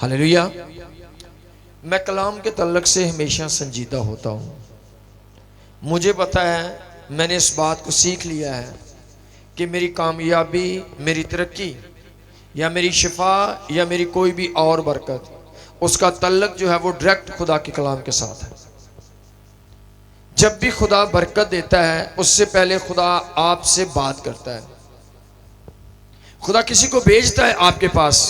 Hallelujah. मैं कलाम के तल्लक से हमेशा संजीदा होता हूँ। मुझे पता है, मैंने इस बात को सीख लिया है कि मेरी कामयाबी, मेरी तरक्की या मेरी शिफा या मेरी कोई भी और बरकत, उसका तल्लक जो है वो डायरेक्ट खुदा के कलाम के साथ है। जब भी खुदा बरकत देता है उससे पहले खुदा आपसे बात करता है। खुदा किसी को भेजता है आपके पास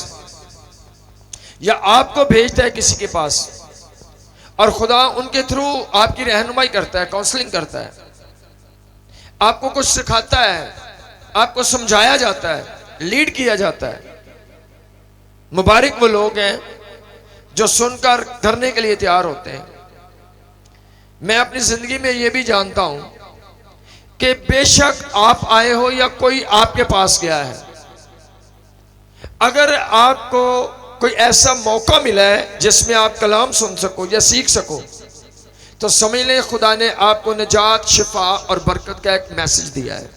या आपको भेजता है किसी के पास, और खुदा उनके थ्रू आपकी रहनुमाई करता है, काउंसलिंग करता है, आपको कुछ सिखाता है, आपको समझाया जाता है, लीड किया जाता है। मुबारक वो लोग हैं जो सुनकर करने के लिए तैयार होते हैं। मैं अपनी जिंदगी में ये भी जानता हूं कि बेशक आप आए हो या कोई आपके पास गया है, अगर आपको कोई ऐसा मौका मिला है जिसमें आप कलाम सुन सको या सीख सको, तो समझ लें खुदा ने आपको निजात, शिफा और बरकत का एक मैसेज दिया है।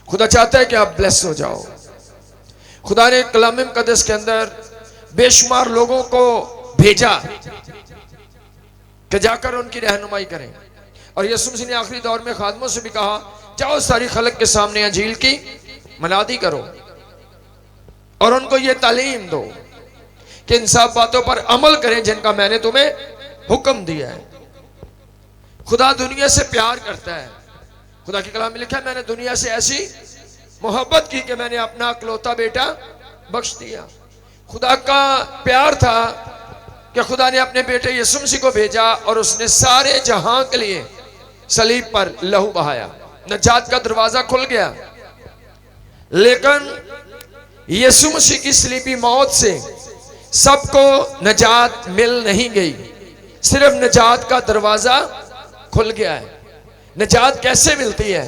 खुदा चाहता है कि आप ब्लेस हो जाओ। खुदा ने कलाम मुकद्दस के अंदर बेशुमार लोगों को भेजा कि जाकर उनकी रहनुमाई करें, और यीशु मसीह ने आखिरी दौर में खादमों से भी कहा, जाओ सारी खलक के सामने अंजील की मनादी करो और उनको ये तालीम दो कि इन सब बातों पर अमल करें जिनका मैंने तुम्हें हुक्म दिया है। खुदा दुनिया से प्यार करता है। खुदा के कलाम में लिखा है, मैंने दुनिया से ऐसी मोहब्बत की कि मैंने अपना इकलौता बेटा बख्श दिया। खुदा का प्यार था कि खुदा ने अपने बेटे यीशु मसीह को भेजा और उसने सारे जहां के लिए सलीब पर लहू बहाया। नजात का दरवाजा खुल गया, लेकिन यीशु मसीह की सलीबी मौत से सबको नजात मिल नहीं गई, सिर्फ नजात का दरवाजा खुल गया है। नजात कैसे मिलती है?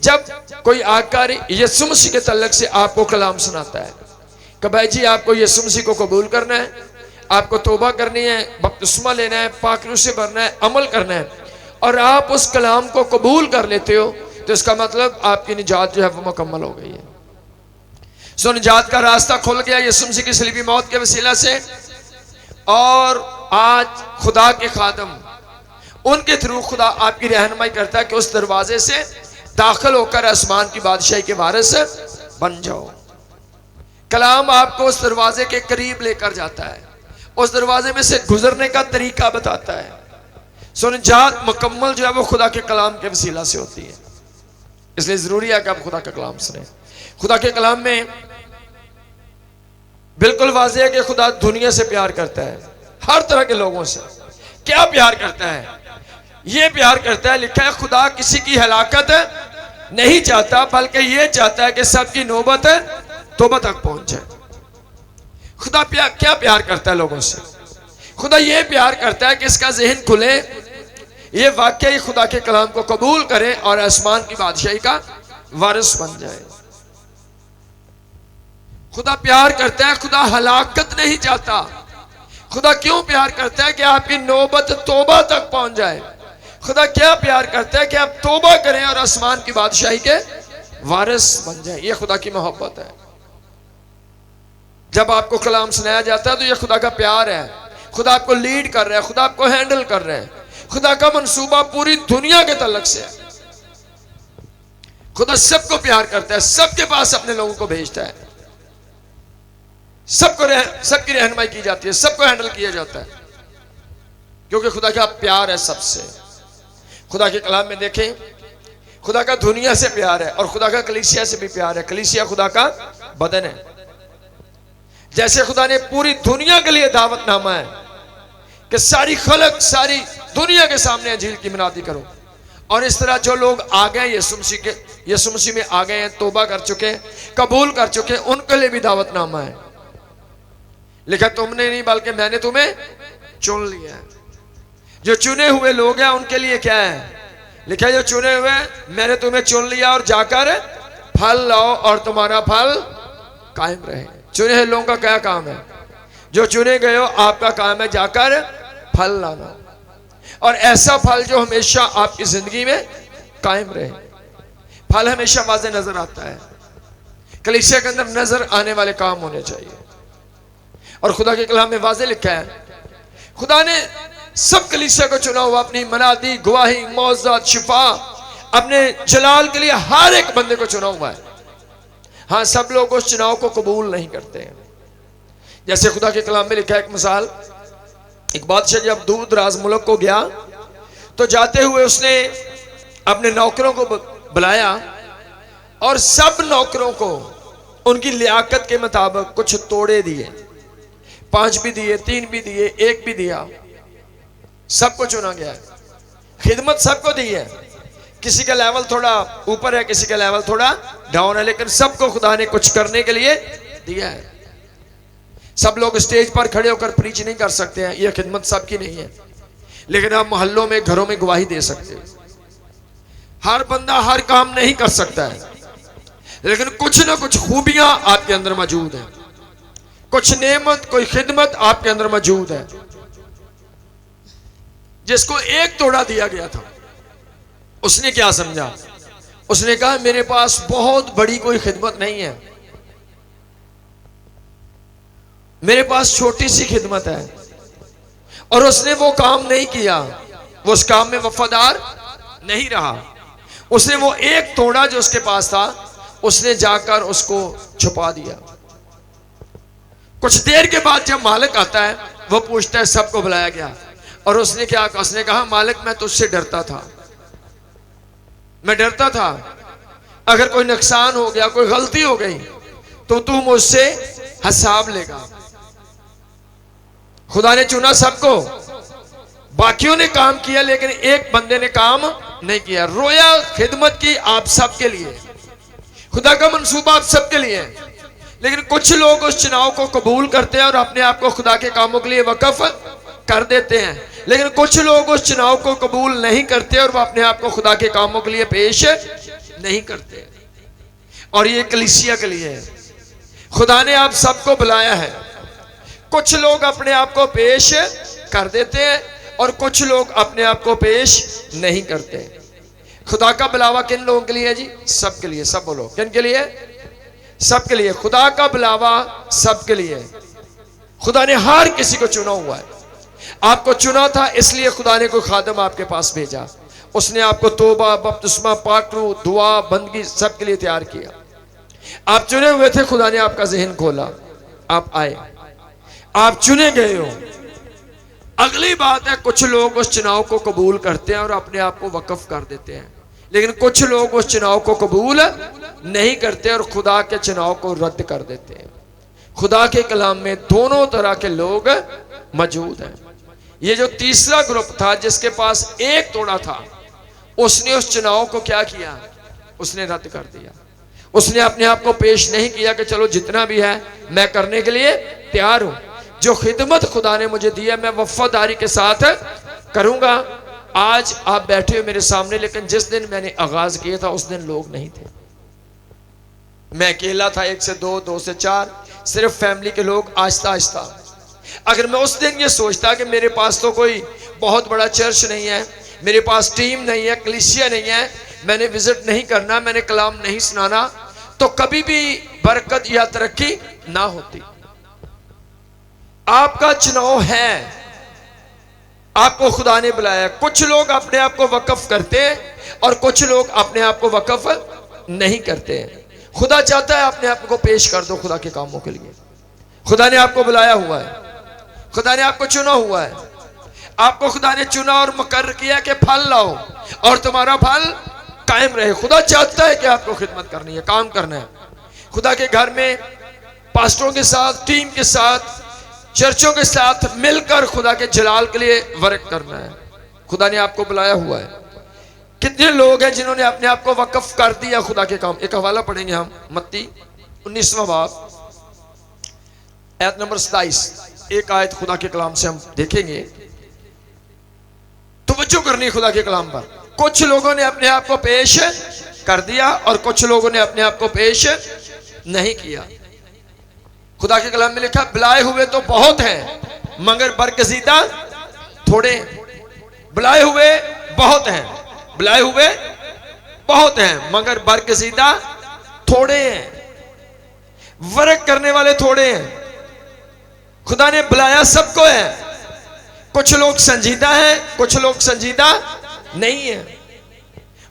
जब कोई आकर यीशु मसीह के तल्लक से आपको कलाम सुनाता है कि भाई जी आपको यीशु मसीह को कबूल करना है, आपको तौबा करनी है, बपतिस्मा लेना है, पाक रूह से भरना है, अमल करना है, और आप उस कलाम को कबूल कर लेते हो, तो इसका मतलब आपकी निजात जो है वो मुकम्मल हो गई है। सो निजात का रास्ता खुल गया यीशु मसीह की सलीबी मौत के वसीला से। और आज खुदा के खादम, उनके थ्रू खुदा आपकी रहनुमाई करता है कि उस दरवाजे से दाखिल होकर आसमान की बादशाही के वारिस बन जाओ। कलाम आपको उस दरवाजे के करीब लेकर जाता है, उस दरवाजे में से गुजरने का तरीका बताता है। सो निजात मुकम्मल जो है वो खुदा के कलाम के वसीला से होती है। इसलिए जरूरी है कि आप खुदा का कलाम सुने। खुदा के कलाम में बिल्कुल वाज़ेह है कि खुदा दुनिया से प्यार करता है, हर तरह के लोगों से। क्या प्यार करता है? ये प्यार करता है, लिखा है खुदा किसी की हलाकत नहीं चाहता, बल्कि ये चाहता है कि सबकी नौबत तौबा तक पहुंच जाए। खुदा क्या प्यार करता है लोगों से? खुदा ये प्यार करता है कि इसका जहन खुले, ये वाकई खुदा के कलाम को कबूल करे और आसमान की बादशाही का वारिस बन जाए। खुदा प्यार करता है, खुदा हलाकत नहीं चाहता। खुदा क्यों प्यार करता है? कि आपकी नौबत तौबा तक पहुंच जाए। खुदा क्या प्यार करता है? कि आप तौबा करें और आसमान की बादशाही के वारिस बन जाए। ये खुदा की मोहब्बत है। जब आपको कलाम सुनाया जाता है तो ये खुदा का प्यार है। खुदा आपको लीड कर रहा है, खुदा आपको हैंडल कर रहा है। खुदा का मंसूबा पूरी दुनिया के तल्लक से है। खुदा सबको प्यार करता है, सबके पास अपने लोगों को भेजता है, सबकी रहनुमाई की जाती है, सबको हैंडल किया जाता है, क्योंकि खुदा का प्यार है सबसे। खुदा के कलाम में देखें, खुदा का दुनिया से प्यार है और खुदा का कलीसिया से भी प्यार है। कलीसिया खुदा का बदन है। जैसे खुदा ने पूरी दुनिया के लिए दावतनामा है कि सारी खलक, सारी दुनिया के सामने अंजील की मनादी करो, और इस तरह जो लोग आ गए यीशु मसीह में आ गए हैं, तौबा कर चुके, कबूल कर चुके, उनके लिए भी दावतनामा है। लिखा तुमने नहीं बल्कि मैंने तुम्हें चुन लिया है। जो चुने हुए लोग हैं उनके लिए क्या है? लिखा जो चुने हुए मैंने तुम्हें चुन लिया और जाकर फल लाओ और तुम्हारा फल कायम रहे। चुने हुए लोगों का क्या काम है? जो चुने गए हो आपका काम है जाकर फल लाना, और ऐसा फल जो हमेशा आपकी जिंदगी में कायम रहे। फल हमेशा वाज़ेह नजर आता है। कलीसिया के अंदर नजर आने वाले काम होने चाहिए। और खुदा के कलाम में वाज़े लिखा है, खुदा ने सब कलीसिया को चुना हुआ, अपनी मनादी, गवाही, मौज़त, शिफा, अपने जलाल के लिए हर एक बंदे को चुना हुआ है। हाँ, सब लोग उस चुनाव को कबूल नहीं करते हैं। जैसे खुदा के कलाम में लिखा है, एक मिसाल, एक बादशाह जब दूर दराज मुल्क को गया तो जाते हुए उसने अपने नौकरों को बुलाया और सब नौकरों को उनकी लियाकत के मुताबिक कुछ तोड़े दिए, 5 भी दिए, 3 भी दिए, 1 भी दिया। सबको चुना गया है, खिदमत सबको दी है। किसी का लेवल थोड़ा ऊपर है, किसी का लेवल थोड़ा डाउन है, लेकिन सबको खुदा ने कुछ करने के लिए दिया है। सब लोग स्टेज पर खड़े होकर प्रीच नहीं कर सकते हैं, यह खिदमत सबकी नहीं है, लेकिन आप मोहल्लों में, घरों में गवाही दे सकते हैं। हर बंदा हर काम नहीं कर सकता है, लेकिन कुछ ना कुछ खूबियां आपके अंदर मौजूद है, कुछ नेमत, कोई खिदमत आपके अंदर मौजूद है। जिसको 1 तोड़ा दिया गया था, उसने क्या समझा? उसने कहा मेरे पास बहुत बड़ी कोई खिदमत नहीं है, मेरे पास छोटी सी खिदमत है, और उसने वो काम नहीं किया, वो उस काम में वफादार नहीं रहा। उसने वो 1 तोड़ा जो उसके पास था, उसने जाकर उसको छुपा दिया। कुछ देर के बाद जब मालिक आता है, वो पूछता है सबको बुलाया गया, और उसने क्या कहा? उसने कहा मालिक मैं तुझसे डरता था, मैं डरता था अगर कोई नुकसान हो गया, कोई गलती हो गई तो तू मुझसे हिसाब लेगा। खुदा ने चुना सबको, बाकियों ने काम किया, लेकिन एक बंदे ने काम नहीं किया। रोया खिदमत की आप सबके लिए, खुदा का मंसूबा आप सबके लिए है, लेकिन कुछ लोग उस चुनाव को कबूल करते हैं और अपने आप को खुदा के कामों के लिए वक्फ कर देते हैं, लेकिन कुछ लोग उस चुनाव को कबूल नहीं करते और वो अपने आप को खुदा के कामों के लिए पेश नहीं करते। और ये कलीसिया के लिए है, खुदा ने आप सबको बुलाया है। कुछ लोग अपने आप को पेश कर देते हैं और कुछ लोग अपने आप को पेश नहीं करते। खुदा का बुलावा किन लोगों के लिए है जी? सबके लिए। सब बोलो, किन के लिए? सबके लिए। खुदा का बुलावा सबके लिए। खुदा ने हर किसी को चुना हुआ है। आपको चुना था, इसलिए खुदा ने कोई खादम आपके पास भेजा। उसने आपको तौबा, बपतिस्मा, पाकरू, दुआ, बंदगी सब के लिए तैयार किया। आप चुने हुए थे, खुदा ने आपका ज़हन खोला, आप आए, आप चुने गए हो। अगली बात है, कुछ लोग उस चुनाव को कबूल करते हैं और अपने आप को वक्फ कर देते हैं, लेकिन कुछ लोग उस चुनाव को कबूल नहीं करते और खुदा के चुनाव को रद्द कर देते हैं। खुदा के कलाम में दोनों तरह के लोग मौजूद हैं। ये जो तीसरा ग्रुप था जिसके पास 1 तोड़ा था, उसने उस चुनाव को क्या किया? उसने रद्द कर दिया। उसने अपने आप को पेश नहीं किया कि चलो जितना भी है मैं करने के लिए तैयार हूं, जो खिदमत खुदा ने मुझे दी है मैं वफादारी के साथ करूंगा। आज आप बैठे हो मेरे सामने, लेकिन जिस दिन मैंने आगाज किया था उस दिन लोग नहीं थे, मैं अकेला था। 1 से 2, 2 से 4, सिर्फ फैमिली के लोग। आहिस्ता आहिस्ता अगर मैं उस दिन ये सोचता कि मेरे पास तो कोई बहुत बड़ा चर्च नहीं है, मेरे पास टीम नहीं है, कलीसिया नहीं है, मैंने विजिट नहीं करना, मैंने कलाम नहीं सुनाना, तो कभी भी बरकत या तरक्की ना होती। आपका चुनाव है, आपको खुदा ने बुलाया। कुछ लोग अपने आप को वक्फ करते हैं और कुछ लोग अपने आप को वक्फ नहीं करते हैं। खुदा चाहता है अपने आप को पेश कर दो खुदा के कामों के लिए। खुदा ने आपको बुलाया हुआ है, खुदा ने आपको चुना हुआ है। आपको खुदा ने चुना और मुकर्रर किया कि फल लाओ और तुम्हारा फल कायम रहे। खुदा चाहता है कि आपको खिदमत करनी है, काम करना है। खुदा के घर में पास्टरों के साथ, टीम के साथ, चर्चों के साथ मिलकर खुदा के जलाल के लिए वर्क करना है। खुदा ने आपको बुलाया हुआ है। कितने लोग हैं जिन्होंने अपने आप को वक्फ कर दिया खुदा के काम? एक हवाला पढ़ेंगे हम, मत्ती 19वां बाब, आयत नंबर 27। एक आयत खुदा के कलाम से हम देखेंगे, तवज्जो करनी है खुदा के कलाम पर। कुछ लोगों ने अपने आप को पेश कर दिया और कुछ लोगों ने अपने आप को पेश नहीं किया। खुदा के कलाम में लिखा, बुलाए हुए तो बहुत हैं मगर बरगजीदा थोड़े हैं। बुलाए हुए बहुत हैं, बुलाए हुए बहुत हैं मगर बरगजीदा थोड़े हैं। वर्क करने वाले थोड़े हैं। खुदा ने बुलाया सबको है। कुछ लोग संजीदा हैं, कुछ लोग संजीदा नहीं है।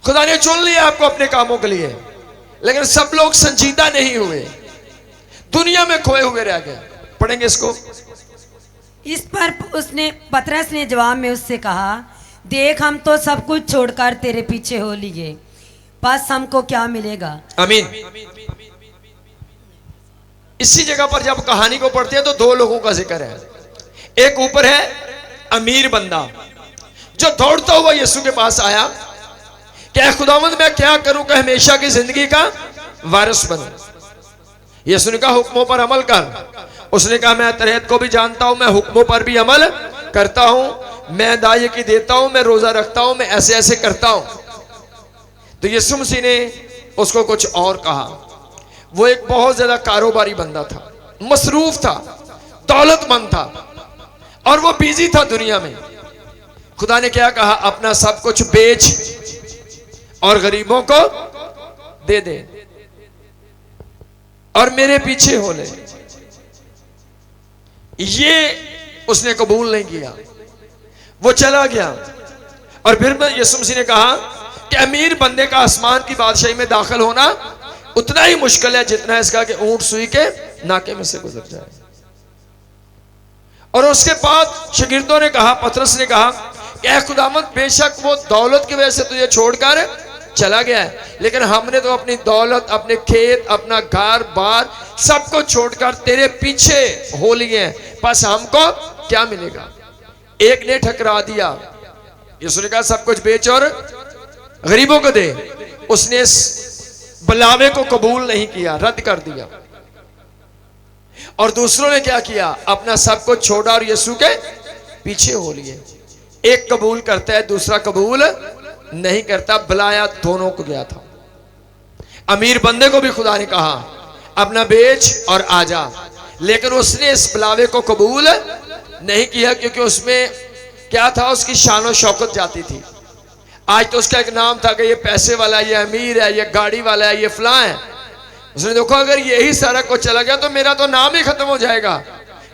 खुदा ने चुन लिया आपको अपने कामों के लिए, लेकिन सब लोग संजीदा नहीं हुए, दुनिया में खोए हुए रह गए। पढ़ेंगे इसको। इस पर पतरस ने जवाब में उससे कहा, देख हम तो सब कुछ छोड़कर तेरे पीछे हो लिए, बस हमको क्या मिलेगा। आमीन। इसी जगह पर जब कहानी को पढ़ते हैं तो दो लोगों का जिक्र है। एक ऊपर है अमीर बंदा जो दौड़ता हुआ यीशु के पास आया कि खुदावंद मैं क्या करूं कि हमेशा की जिंदगी का वारिस बनूं। यीशु ने कहा हुक्मों पर अमल कर। उसने कहा मैं तरहेत को भी जानता हूं, मैं हुक्मों पर भी अमल करता हूं, मैं दाई की देता हूं, मैं रोजा रखता हूं, मैं ऐसे ऐसे करता हूं। तो यीशु मसीह ने उसको कुछ और कहा। वो एक बहुत ज्यादा कारोबारी बंदा था, मसरूफ था, दौलतमंद था और वो बिजी था दुनिया में। खुदा ने क्या कहा, अपना सब कुछ बेच और गरीबों को दे दे और मेरे पीछे हो ले। ये उसने कबूल नहीं किया, वो चला गया। और फिर यीशु मसीह ने कहा कि अमीर बंदे का आसमान की बादशाही में दाखिल होना उतना ही मुश्किल है जितना इसका कि ऊंट सुई के नाके में से गुजर जाए। और उसके बाद शागिर्दों ने कहा, पतरस ने कहा कि ऐ खुदावंद बेशक वो दौलत की वजह से तुझे छोड़कर चला गया है, लेकिन हमने तो अपनी दौलत, अपने खेत, अपना घर बार सबको छोड़कर तेरे पीछे हो लिए हैं, बस हमको क्या मिलेगा। एक ने ठकरा दिया, यीशु ने कहा सब कुछ बेच और गरीबों को दे। उसने इस बुलावे को कबूल नहीं किया, रद्द कर दिया। और दूसरों ने क्या किया, अपना सब कुछ छोड़ा और यीशु के पीछे हो लिए। एक कबूल करता है, दूसरा कबूल नहीं करता। बुलाया दोनों को गया था। अमीर बंदे को भी खुदा ने कहा अपना बेच और आजा, लेकिन उसने इस बुलावे को कबूल नहीं किया, क्योंकि उसमें क्या था, उसकी शान और शौकत जाती थी। आज तो उसका एक नाम था कि ये पैसे वाला है, ये अमीर है, ये गाड़ी वाला है, ये फलां है। उसने देखो अगर यही सारा कुछ चला गया तो मेरा तो नाम ही खत्म हो जाएगा।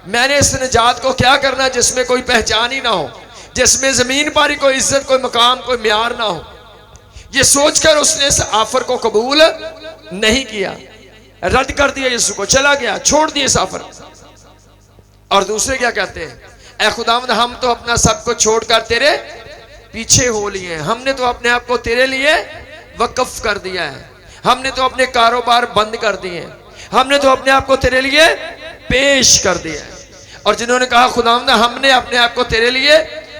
मैंने इस निजात को क्या करना जिसमें कोई पहचान ही ना हो, जिसमें जमीन पर कोई इज्जत, कोई मकाम, कोई म्यार ना हो। ये सोचकर उसने इस ऑफर को कबूल नहीं किया, रद्द कर दिया यीशु को, चला गया, छोड़ दिया इस ऑफर। और दूसरे क्या कहते हैं, ऐ खुदावंद हम तो अपना सब कुछ छोड़कर तेरे पीछे हो लिए हैं, हमने तो अपने आप को तेरे लिए वक्फ कर दिया है, हमने तो अपने कारोबार बंद कर दिए हैं, हमने तो अपने आप को तेरे लिए पेश कर दिया है। और जिन्होंने कहा खुदावंद हमने अपने आप को तेरे लिए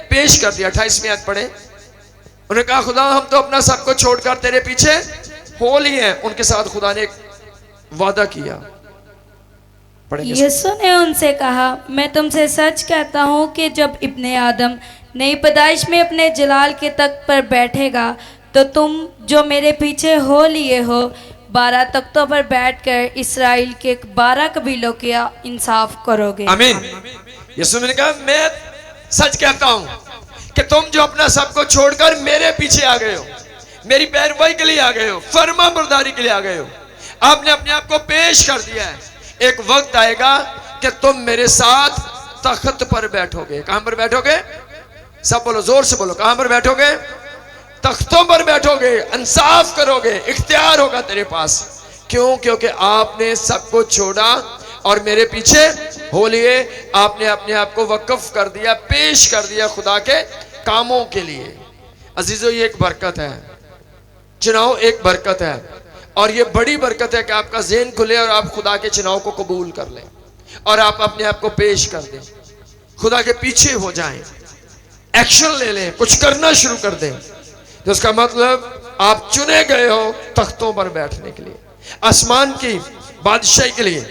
पेश कर दिया, 28वीं आयत पढ़े, उन्होंने कहा खुदा हम तो अपना सब कुछ छोड़कर तेरे पीछे हो लिए हैं। उनके साथ खुदा ने एक वादा किया। यीशु ने उनसे कहा मैं तुमसे सच कहता हूं कि जब इब्ने आदम नई पैदाइश में अपने जलाल के तख्त पर बैठेगा तो तुम जो मेरे पीछे हो लिए हो 12 तख्तों पर बैठकर इस्राएल के 12 कबीलों का इंसाफ करोगे। आमीन। यीशु ने कहा मैं सच कहता हूं कि तुम जो अपना सब कुछ छोड़कर मेरे पीछे आ गए हो, मेरी पैरवाई के लिए आ गए हो, फर्मा बरदारी के लिए आ गए हो, आपने अपने आप को पेश कर दिया है। एक वक्त आएगा कि तुम मेरे साथ तख्त पर बैठोगे। कहां पर बैठोगे? सब बोलो, जोर से बोलो, कहां पर बैठोगे? तख्तों पर बैठोगे, इंसाफ करोगे, इख्तियार होगा तेरे पास। क्यों? क्योंकि आपने सब कुछ छोड़ा और मेरे पीछे हो लिए। आपने अपने आप को वक्फ कर दिया, पेश कर दिया खुदा के कामों के लिए। अजीजों ये एक बरकत है, चुनाव एक बरकत है, और ये बड़ी बरकत है कि आपका ज़हन खुले और आप खुदा के चुनाव को कबूल कर लें और आप अपने आप को पेश कर दें, खुदा के पीछे हो जाएं, एक्शन ले लें, कुछ करना शुरू कर दें। तो उसका मतलब आप चुने गए हो तख्तों पर बैठने के लिए, आसमान की बादशाही के लिए।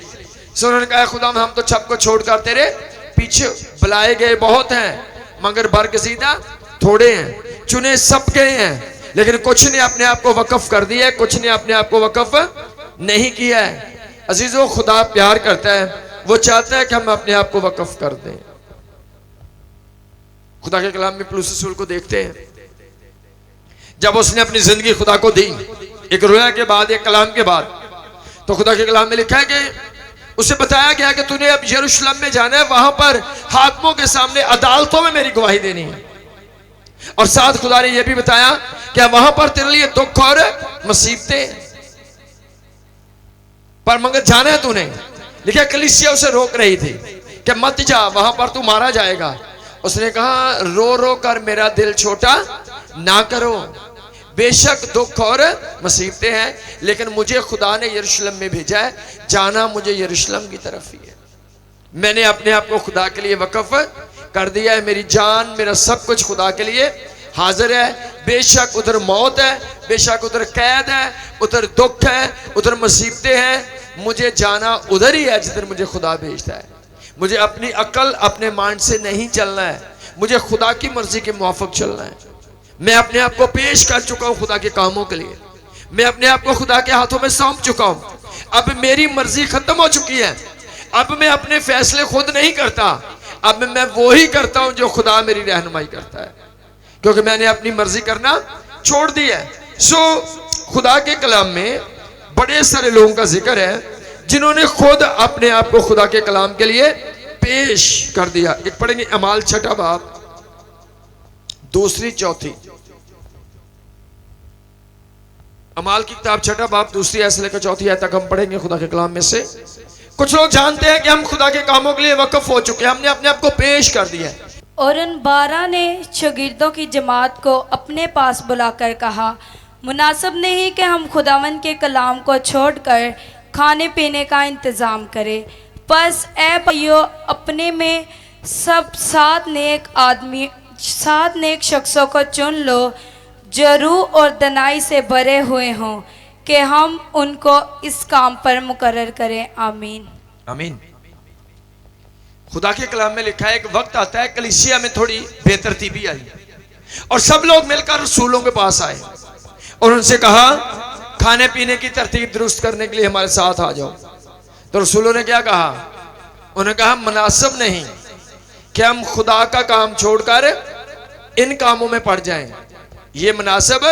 उन्होंने कहा खुदा हम तो सब को छोड़कर तेरे पीछे, बुलाए गए बहुत हैं मगर बरगजीदा थोड़े हैं, चुने सब गए हैं लेकिन कुछ ने अपने आप को वक्फ कर दिया है, कुछ ने अपने आप को वक्फ नहीं किया है। अजीजों खुदा प्यार करता है, वो चाहता है कि हम अपने आप को वक्फ कर दें। खुदा के कलाम में पौलुस रसूल को देखते हैं, जब उसने अपनी जिंदगी खुदा को दी, एक रोया के बाद, एक कलाम के बाद, तो खुदा के कलाम में लिखा है कि उसे बताया गया कि तूने अब यरूशलेम में जाना है, वहां पर हाकिमों के सामने अदालतों में मेरी गवाही देनी है। और साथ खुदा ने यह भी बताया कि वहां पर तेरे लिए दुख और मुसीबतें, पर मगर जाना है तूने। देखिए कलीसिया उसे रोक रही थी कि मत जा, वहां पर तू मारा जाएगा। उसने कहा रो रो कर मेरा दिल छोटा ना करो, बेशक दुख और मुसीबतें हैं, लेकिन मुझे खुदा ने यरूशलेम में भेजा है, जाना मुझे यरूशलेम की तरफ ही है। मैंने अपने आप को खुदा के लिए वक्फ कर दिया है, मेरी जान मेरा सब कुछ खुदा के लिए हाजिर है। बेशक उधर मौत है, बेशक उधर कैद है, उधर दुख है, उधर मुसीबतें हैं, मुझे जाना उधर ही है जिधर मुझे खुदा भेजता है। मुझे अपनी अकल अपने माइंड से नहीं चलना है, मुझे खुदा की मर्जी के मुआफिक चलना है। मैं अपने आप को पेश कर चुका हूं खुदा के कामों के लिए, मैं अपने आप को खुदा के हाथों में सौंप चुका हूं। अब मेरी मर्जी खत्म हो चुकी है, अब मैं अपने फैसले खुद नहीं करता, अब मैं वो ही करता हूं जो खुदा मेरी रहनुमाई करता है, क्योंकि मैंने अपनी मर्जी करना छोड़ दी है। खुदा के कलाम में बड़े सारे लोगों का जिक्र है जिन्होंने खुद अपने आप को खुदा के कलाम के लिए पेश कर दिया। एक पढ़ेंगे अमाल 6 बाब 2-4। अमाल की किताब 6 बाब 2 ऐसे लेकर 4 आयत तक हम पढ़ेंगे खुदा के कलाम में से। कुछ लोग जानते हैं कि हम खुदा के कामों के लिए वक्फ हो चुके हैं, हमने अपने आप को पेश कर दिया है। और उन 12 ने शागिर्दों की जमात को अपने पास बुलाकर कहा, मुनासिब नहीं कि हम खुदावन के कलाम को छोड़कर खाने पीने का इंतज़ाम करें। बस ए भाइयों, अपने में सब 7 नेक शख्सों को चुन लो जो रूह और दनाई से भरे हुए हों, कि हम उनको इस काम पर मुकर्रर करें। आमीन आमीन। खुदा के कलाम में लिखा है एक वक्त आता है कलीसिया में थोड़ी बेतरतीबी आई और सब लोग मिलकर रसूलों के पास आए और उनसे कहा खाने पीने की तरतीब दुरुस्त करने के लिए हमारे साथ आ जाओ। तो रसूलों ने क्या कहा? उन्होंने कहा मुनासिब नहीं कि हम खुदा का काम छोड़कर इन कामों में पड़ जाएं। ये मुनासिब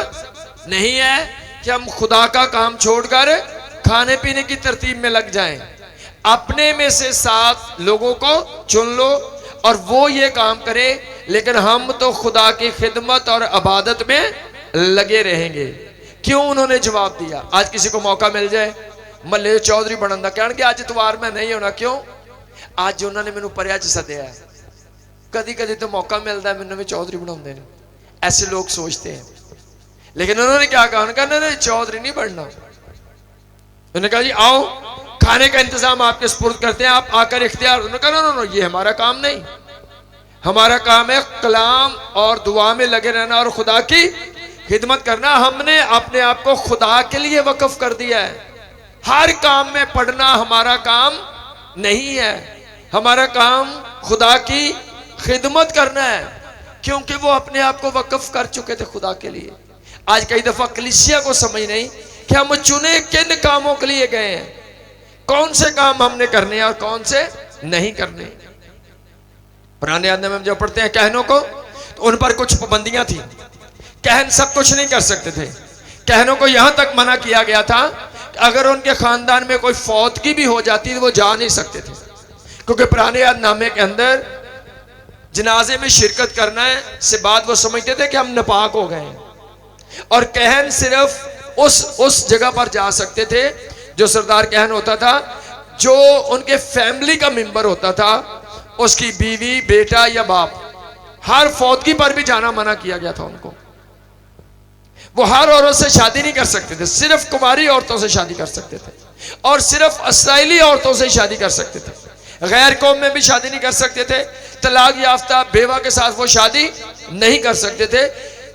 नहीं है कि हम खुदा का काम छोड़कर खाने पीने की तरतीब में लग जाएं। अपने में से 7 लोगों को चुन लो और वो ये काम करें, लेकिन हम तो खुदा की खिदमत और इबादत में लगे रहेंगे। क्यों उन्होंने जवाब दिया? आज किसी को मौका मिल जाए मल्ले चौधरी बनन दा, कहणगे अज इतवार मैं नहीं होना। क्यों? आज उन्होंने मैनू परिया च सद्या है, कदी कदी तो मौका मिलता है मैनू भी चौधरी बनाते हैं, ऐसे लोग सोचते हैं। लेकिन उन्होंने क्या कहा? उन्होंने कहा नहीं चौधरी नहीं बनना। उन्होंने कहा जी आओ खाने का इंतजाम आपके सुपुर्द करते हैं, आप आकर इख्तियार। उन्होंने कहा नो, ये हमारा काम नहीं, हमारा काम है कलाम और दुआ में लगे रहना और खुदा की खिदमत करना। हमने अपने आप को खुदा के लिए वक्फ कर दिया है। हर काम में पढ़ना हमारा काम नहीं है, हमारा काम खुदा की खिदमत करना है, क्योंकि वो अपने आप को वक्फ कर चुके थे खुदा के लिए। आज कई दफा कलीसिया को समझ नहीं कि हम चुने किन कामों के लिए गए हैं, कौन से काम हमने करने हैं और कौन से नहीं करने। पुराने आदमी में जब पढ़ते हैं कहनों को, तो उन पर कुछ पाबंदियां थी। कहन सब कुछ नहीं कर सकते थे। कहनों को यहां तक मना किया गया था कि अगर उनके खानदान में कोई फौतगी भी हो जाती तो वो जा नहीं सकते थे, क्योंकि पुराने यादनामे के अंदर जनाजे में शिरकत करना से बाद वो समझते थे कि हम नापाक हो गए हैं। और कहन सिर्फ उस जगह पर जा सकते थे जो सरदार कहन होता था, जो उनके फैमिली का मेंबर होता था, उसकी बीवी, बेटा या बाप। हर फौतगी पर भी जाना मना किया गया था उनको। वो हर औरत से शादी नहीं कर सकते थे, सिर्फ कुमारी औरतों से शादी कर सकते थे और सिर्फ इसराइली औरतों से शादी कर सकते थे। गैर कौम में भी शादी नहीं कर सकते थे। तलाक याफ्ता बेवा के साथ वो शादी नहीं कर सकते थे।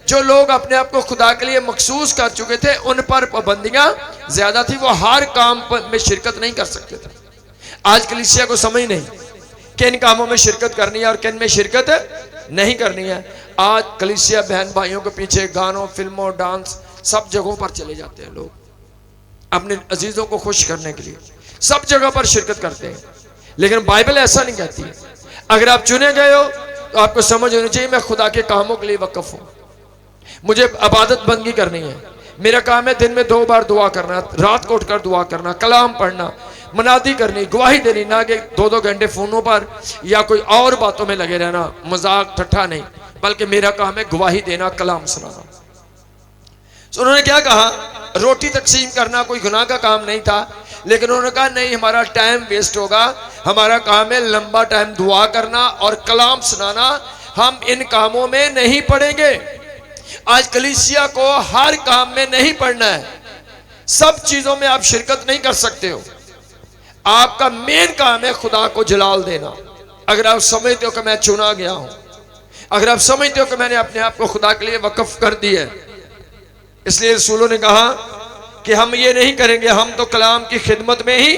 जो लोग अपने आप को खुदा के लिए मखसूस कर चुके थे उन पर पाबंदियां ज्यादा थी, वो हर काम में शिरकत नहीं कर सकते थे। आज कलीसिया को समझ नहीं किन कामों में शिरकत करनी है और किन में शिरकत नहीं करनी है। आज कलीसिया बहन भाइयों के पीछे गानों, फिल्मों, डांस सब जगहों पर चले जाते हैं। लोग अपने अजीजों को खुश करने के लिए सब जगह पर शिरकत करते हैं, लेकिन बाइबल ऐसा नहीं कहती है। अगर आप चुने गए हो तो आपको समझ होनी चाहिए मैं खुदा के कामों के लिए वक्फ हूं, मुझे इबादत बंदगी करनी है। मेरा काम है दिन में 2 बार दुआ करना, रात को उठकर दुआ करना, कलाम पढ़ना, मनादी करनी, गवाही देनी, ना कि 2-2 घंटे फोनों पर या कोई और बातों में लगे रहना, मजाक ठट्ठा नहीं, बल्कि मेरा काम है गवाही देना, कलाम सुनाना। तो उन्होंने क्या कहा, रोटी तकसीम करना कोई गुनाह का काम नहीं था, लेकिन उन्होंने कहा नहीं, हमारा टाइम वेस्ट होगा, हमारा काम है लंबा टाइम दुआ करना और कलाम सुनाना, हम इन कामों में नहीं पड़ेंगे। आज कलीसिया को हर काम में नहीं पढ़ना है, सब चीजों में आप शिरकत नहीं कर सकते हो। आपका मेन काम है खुदा को जलाल देना। अगर आप समझते हो कि मैं चुना गया हूं, अगर आप समझते हो कि मैंने अपने आप को खुदा के लिए वक्फ कर दिया है, इसलिए रसूलों ने कहा कि हम ये नहीं करेंगे, हम तो कलाम की खिदमत में ही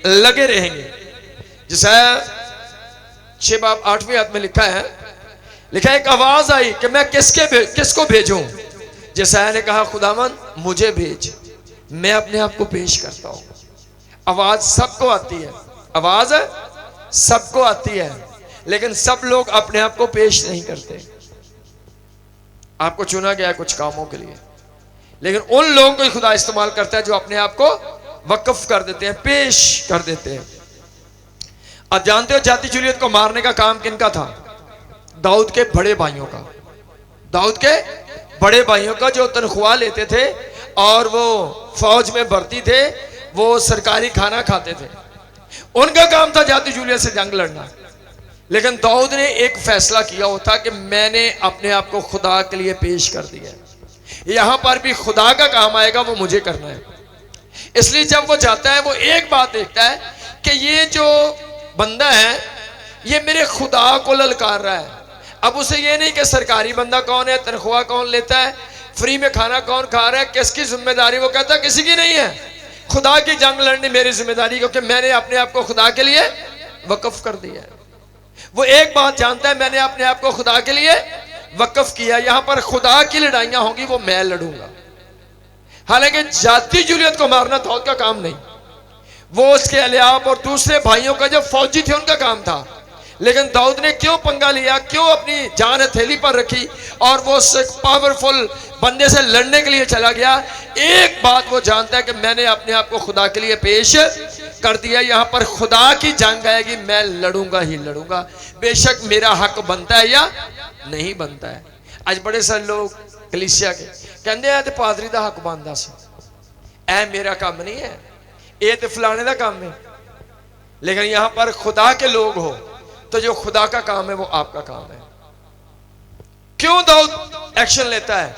लगे रहेंगे। जैसा 6 बाब 8वें आयत में लिखा है, एक आवाज आई कि मैं किसको भेजूं। जैसा ने कहा, खुदावन मुझे भेज, मैं अपने आप को पेश करता हूं। आवाज सबको आती है, आवाज सबको आती है, लेकिन सब लोग अपने आप को पेश नहीं करते। आपको चुना गया है कुछ कामों के लिए, लेकिन उन लोगों को खुदा इस्तेमाल करता है जो अपने आप को वक्फ कर देते हैं, पेश कर देते हैं। आप जानते हो जाति जूलियत को मारने का काम किनका था? दाऊद के बड़े भाइयों का। दाऊद के बड़े भाइयों का, जो तनख्वाह लेते थे और वो फौज में भर्ती थे, वो सरकारी खाना खाते थे, उनका काम था जाति जूलियत से जंग लड़ना। लेकिन दाऊद ने एक फैसला किया वो था कि मैंने अपने आप को खुदा के लिए पेश कर दिया। यहां पर भी खुदा का काम आएगा, वो मुझे करना है। इसलिए जब वो जाता है, वो एक बात देखता है कि ये जो बंदा है ये मेरे खुदा को ललकार रहा है। अब उसे ये नहीं कि सरकारी बंदा कौन है, तनख्वाह कौन लेता है, फ्री में खाना कौन खा रहा है, किसकी जिम्मेदारी, वो कहता किसी की नहीं है, खुदा की जंग लड़नी मेरी जिम्मेदारी, क्योंकि मैंने अपने आप को खुदा के लिए वक्फ कर दिया है। वो एक बात जानता है, मैंने अपने आप को खुदा के लिए वक्फ किया, यहां पर खुदा की लड़ाइयां होंगी वो मैं लड़ूंगा। हालांकि जाति जूलियत को मारना दाऊद का काम नहीं, वो उसके अलियाब और दूसरे भाइयों का जो फौजी थे उनका काम था। लेकिन दाऊद ने क्यों पंगा लिया, क्यों अपनी जान हथेली पर रखी और वो उस पावरफुल बंदे से लड़ने के लिए चला गया? एक बात वो जानता है कि मैंने अपने आप को खुदा के लिए पेश कर दिया। यहां पर खुदा की जंग आएगी, मैं लड़ूंगा ही लड़ूंगा, बेशक मेरा हक बनता है या नहीं बनता है। आज बड़े सारे लोग कलीसिया के कहते हैं तो पादरी का हक बनता सी, ऐ मेरा काम नहीं है, ये तो फलाने का काम है। लेकिन यहां पर खुदा के लोग हो तो जो खुदा का काम है वो आपका काम है। क्यों दाऊद एक्शन लेता है?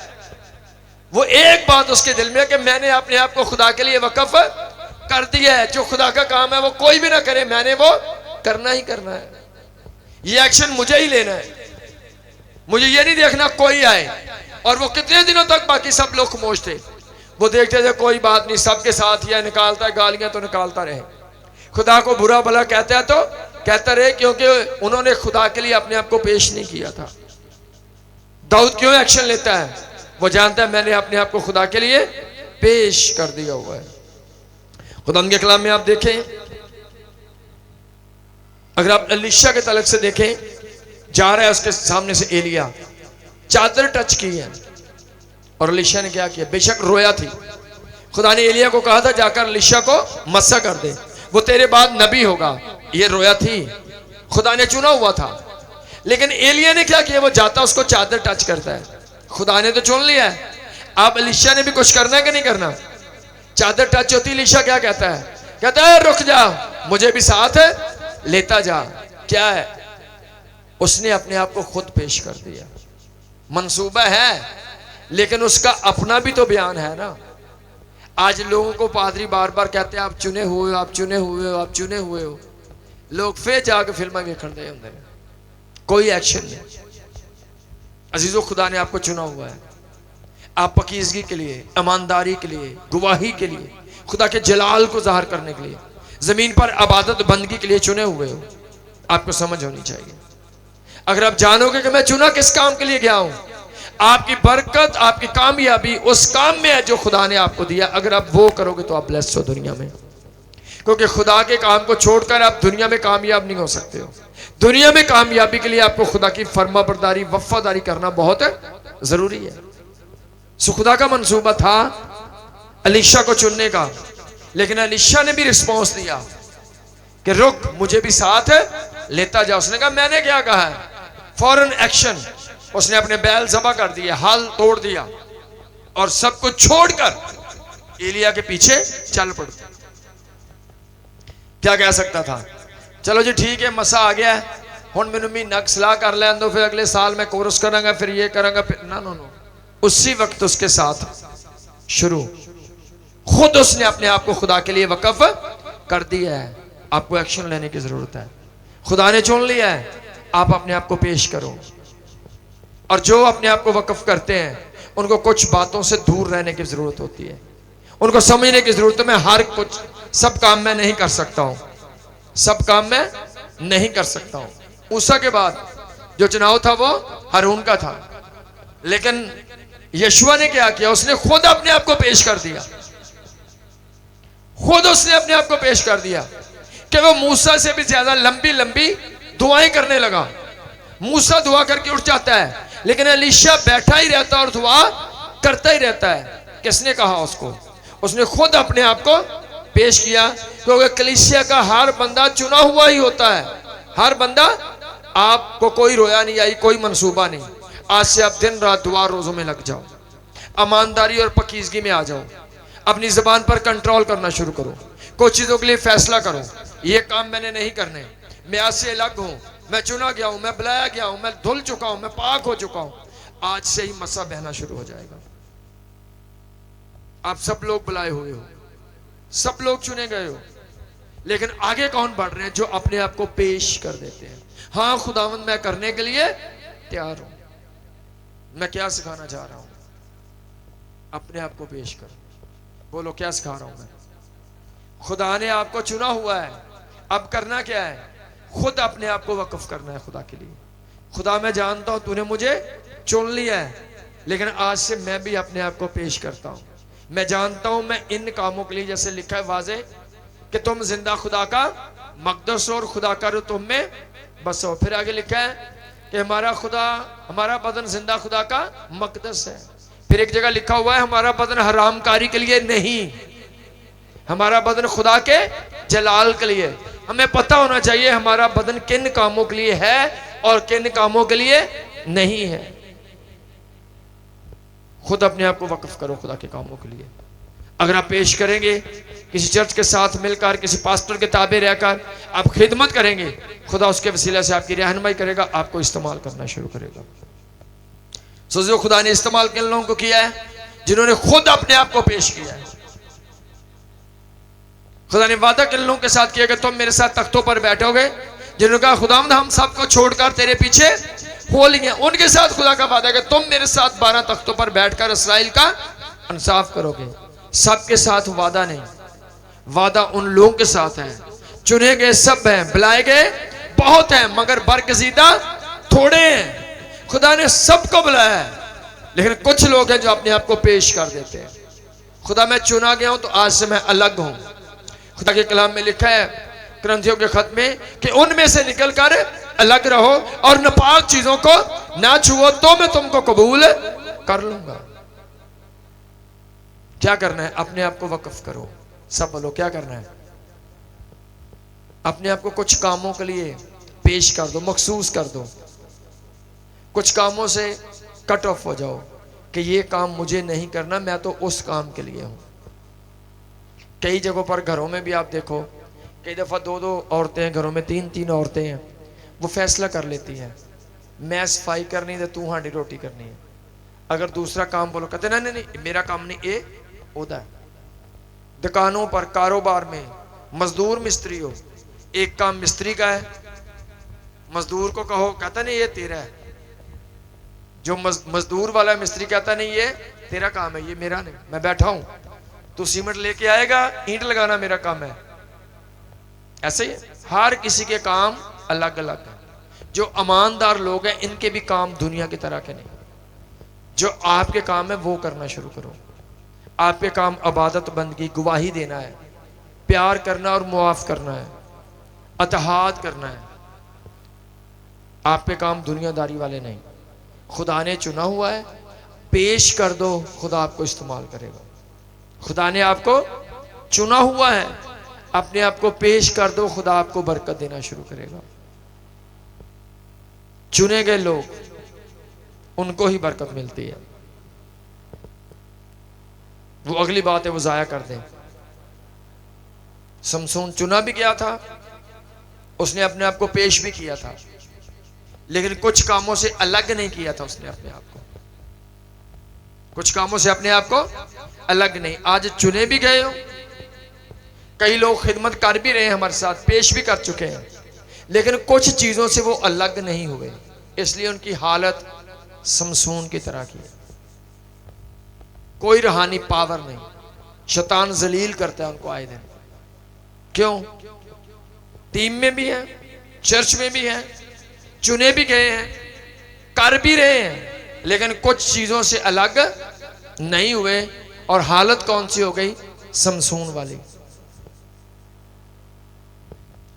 वो एक बात उसके दिल में है कि मैंने अपने आप को खुदा के लिए वक्फ कर दिया है, जो खुदा का काम है वो कोई भी ना करे, मैंने वो करना ही करना है, ये एक्शन मुझे ही लेना है। मुझे ये नहीं देखना कोई आए, और वो कितने दिनों तक बाकी सब लोग खामोश थे, वो देखते थे कोई बात नहीं, सबके साथ ही निकालता है गालियां तो निकालता रहे, खुदा को बुरा भला कहता है तो कहता रहे, क्योंकि उन्होंने खुदा के लिए अपने आप को पेश नहीं किया था। दाऊद क्यों एक्शन लेता है? वो जानता है मैंने अपने आप को खुदा के लिए पेश कर दिया हुआ है। खुदा के कलाम में आप देखें, अगर आप एलीशा के तलक से देखें, जा रहा है उसके सामने से एलिया, चादर टच की है, और एलीशा ने क्या किया? बेशक रोया थी, खुदा ने एलिया को कहा था जाकर एलीशा को मस्सा कर दे, वो तेरे बाद नबी होगा। ये रोया थी, खुदा ने चुना हुआ था, लेकिन एलिया ने क्या किया? वो जाता उसको चादर टच करता है। खुदा ने तो चुन लिया है, अब एलीशा ने भी कुछ करना है कि नहीं करना? चादर टच होती, एलीशा क्या कहता है? कहता है रुक जा, मुझे भी साथ लेता जा। क्या है? उसने अपने आप को खुद पेश कर दिया। मंसूबा है, लेकिन उसका अपना भी तो बयान है ना। आज लोगों को पादरी बार बार कहते हैं आप चुने हुए हो, आप चुने हुए हो, आप चुने हुए हो, लोग फिर जाके फिल्में देखने दे होंगे, कोई एक्शन नहीं। अजीजों, खुदा ने आपको चुना हुआ है, आप पकीजगी के लिए, ईमानदारी के लिए, गवाही के लिए, खुदा के जलाल को जाहिर करने के लिए, जमीन पर इबादत बंदगी के लिए चुने हुए हो। आपको समझ होनी चाहिए। अगर आप जानोगे कि मैं चुना किस काम के लिए गया हूं, आपकी बरकत, आपकी कामयाबी उस काम में है जो खुदा ने आपको दिया। अगर आप वो करोगे तो आप ब्लेस्ड हो दुनिया में, क्योंकि खुदा के काम को छोड़कर आप दुनिया में कामयाब नहीं हो सकते हो। दुनिया में कामयाबी के लिए आपको खुदा की फर्माबरदारी, वफादारी करना बहुत जरूरी है। सो खुदा का मंसूबा था एलीशा को चुनने का, लेकिन एलीशा ने भी रिस्पॉन्स दिया कि रुक, मुझे भी साथ लेता जा। उसने कहा मैंने क्या कहा है, फौरन एक्शन। उसने अपने बैल ज़बह कर दिए, हल तोड़ दिया और सब कुछ छोड़कर एलिया के पीछे चल पड़ा। क्या कह सकता था, चलो जी ठीक है, मसा आ गया है, हुण मैनू महीना सलाह कर लैन दो, फिर अगले साल मैं कोरस करांगा, फिर ये करांगा, फिर ना नो नो। उसी वक्त उसके साथ शुरू, खुद उसने अपने आप को खुदा के लिए वक्फ कर दिया है। आपको एक्शन लेने की जरूरत है। खुदा ने चुन लिया है, आप अपने आप को पेश करो। और जो अपने आप को वक्फ करते हैं उनको कुछ बातों से दूर रहने की जरूरत होती है। उनको समझने की जरूरत है, मैं हर कुछ सब काम मैं नहीं कर सकता हूं, सब काम मैं नहीं कर सकता हूं। मूसा के बाद जो चुनाव था वो हारून का था, लेकिन यशुआ ने क्या किया, उसने खुद अपने आप को पेश कर दिया। खुद उसने अपने आप को पेश कर दिया कि वो मूसा से भी ज्यादा लंबी लंबी दुआएं करने लगा। मूसा दुआ करके उठ जाता है, लेकिन एलीशा बैठा ही रहता है और दुआ करता ही रहता है। किसने कहा उसको? उसने खुद अपने आप को पेश किया, क्योंकि कलीसिया का हर बंदा चुना हुआ ही होता है। हर बंदा, आपको कोई रोया नहीं आई, कोई मंसूबा नहीं। आज से आप दिन रात दुआ रोजों में लग जाओ, ईमानदारी और पकीजगी में आ जाओ, अपनी जुबान पर कंट्रोल करना शुरू करो। कुछ चीजों के लिए फैसला करो, ये काम मैंने नहीं करने, मैं आज से अलग हूं, मैं चुना गया हूं, मैं बुलाया गया हूं, मैं धुल चुका हूं, मैं पाक हो चुका हूं। आज से ही मसा बहना शुरू हो जाएगा। आप सब लोग बुलाए हुए हो, सब लोग चुने गए हो, लेकिन आगे कौन बढ़ रहे हैं? जो अपने आप को पेश कर देते हैं। हाँ खुदावंद, मैं करने के लिए तैयार हूं। मैं क्या सिखाना चाह रहा हूं? अपने आप को पेश कर। बोलो, क्या सिखा रहा हूं मैं? खुदा ने आपको चुना हुआ है, अब करना क्या है? खुद अपने आप को वक्फ करना है खुदा के लिए। खुदा, मैं जानता हूं तूने मुझे चुन लिया है, लेकिन आज से मैं भी अपने आप को पेश करता हूं। मैं जानता हूं मैं इन कामों के लिए, जैसे लिखा है वाजे कि तुम जिंदा खुदा का मकदस हो और खुदा का रूह तुम में बसो। फिर आगे लिखा है कि हमारा खुदा, हमारा बदन जिंदा खुदा का मकदस है। फिर एक जगह लिखा हुआ है हमारा बदन हरामकारी के लिए नहीं, हमारा बदन खुदा के जलाल के लिए। हमें पता होना चाहिए हमारा बदन किन कामों के लिए है और किन कामों के लिए नहीं है। खुद अपने आप को वक्फ करो खुदा के कामों के लिए। अगर आप पेश करेंगे, किसी चर्च के साथ मिलकर, किसी पास्टर के ताबे रहकर आप खिदमत करेंगे, खुदा उसके वसीले से आपकी रहनुमाई करेगा, आपको इस्तेमाल करना शुरू करेगा। सोचो, खुदा ने इस्तेमाल किन लोगों को किया है? जिन्होंने खुद अपने आप को पेश किया है। खुदा ने वादा किन लोगों के साथ किया कि तुम मेरे साथ तख्तों पर बैठोगे? जिन्होंने कहा खुदावंद हम सबको छोड़कर तेरे पीछे हो लिए। उनके साथ खुदा का वादा कि तुम मेरे साथ 12 तख्तों पर बैठकर इसराइल का इंसाफ करोगे। सबके साथ वादा नहीं, वादा उन लोगों के साथ है। चुने गए सब हैं, बुलाए गए बहुत हैं, मगर बरगजीदा थोड़े हैं। खुदा ने सबको बुलाया है, लेकिन कुछ लोग हैं जो अपने आप को पेश कर देते हैं। खुदा, मैं चुना गया हूं तो आज से मैं अलग हूं। खुदा के कलाम में लिखा है कुरिन्थियों के खत में कि उनमें से निकलकर अलग रहो और नापाक चीजों को ना छुओ, तो मैं तुमको कबूल कर लूंगा। क्या करना है? अपने आप को वक्फ करो। सब बोलो, क्या करना है? अपने आप को कुछ कामों के लिए पेश कर दो, मखसूस कर दो। कुछ कामों से कट ऑफ हो जाओ कि ये काम मुझे नहीं करना, मैं तो उस काम के लिए हूं। कई जगहों पर घरों में भी आप देखो, कई दफा 2-2 औरतें हैं घरों में, 3-3 औरतें हैं, वो फैसला कर लेती हैं मैं सफाई करनी है, तू हांडी रोटी करनी है। अगर दूसरा काम बोलो, कहते नहीं नहीं मेरा काम नहीं, ये ओदा है। दुकानों पर, कारोबार में मजदूर मिस्त्री हो, एक काम मिस्त्री का है, मजदूर को कहो, कहता नहीं ये तेरा है। जो मजदूर वाला मिस्त्री कहता नहीं ये तेरा काम है, ये मेरा नहीं, मैं बैठा हूं, तू सीमेंट लेके आएगा, ईंट लगाना मेरा काम है। ऐसे ही हर किसी के काम अलग अलग है। जो ईमानदार लोग हैं इनके भी काम दुनिया की तरह के नहीं। जो आपके काम है वो करना शुरू करो। आपके काम इबादत, बंदगी, गवाही देना है, प्यार करना और मुआफ करना है, अतहाद करना है। आपके काम दुनियादारी वाले नहीं। खुदा ने चुना हुआ है, पेश कर दो, खुदा आपको इस्तेमाल करेगा। खुदा ने आपको चुना हुआ है, अपने आप को पेश कर दो, खुदा आपको बरकत देना शुरू करेगा। चुने गए लोग, उनको ही बरकत मिलती है। वो अगली बात है वो जाया कर दें। समसून चुना भी गया था, उसने अपने आप को पेश भी किया था, लेकिन कुछ कामों से अलग नहीं किया था उसने अपने आप को, कुछ कामों से अपने आप को अलग नहीं। आज चुने भी गए हो, कई लोग खिदमत कर भी रहे हैं हमारे साथ, पेश भी कर चुके हैं, लेकिन कुछ चीजों से वो अलग नहीं हुए, इसलिए उनकी हालत समसून की तरह की है। कोई रूहानी पावर नहीं, शैतान जलील करता है उनको आए दिन। क्यों? टीम में भी है, चर्च में भी है, चुने भी गए हैं, कर भी रहे हैं, लेकिन कुछ चीजों से अलग नहीं हुए, और हालत कौन सी हो गई? समसून वाली।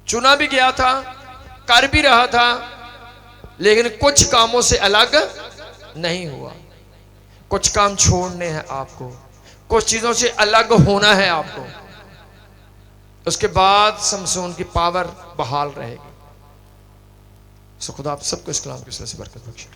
चुना भी गया था, कर भी रहा था, लेकिन कुछ कामों से अलग नहीं हुआ। कुछ काम छोड़ने हैं आपको, कुछ चीजों से अलग होना है आपको, उसके बाद समसून की पावर बहाल रहेगी। सो खुदा आप सबको इस कलाम की वजह से बरकत बख्शे।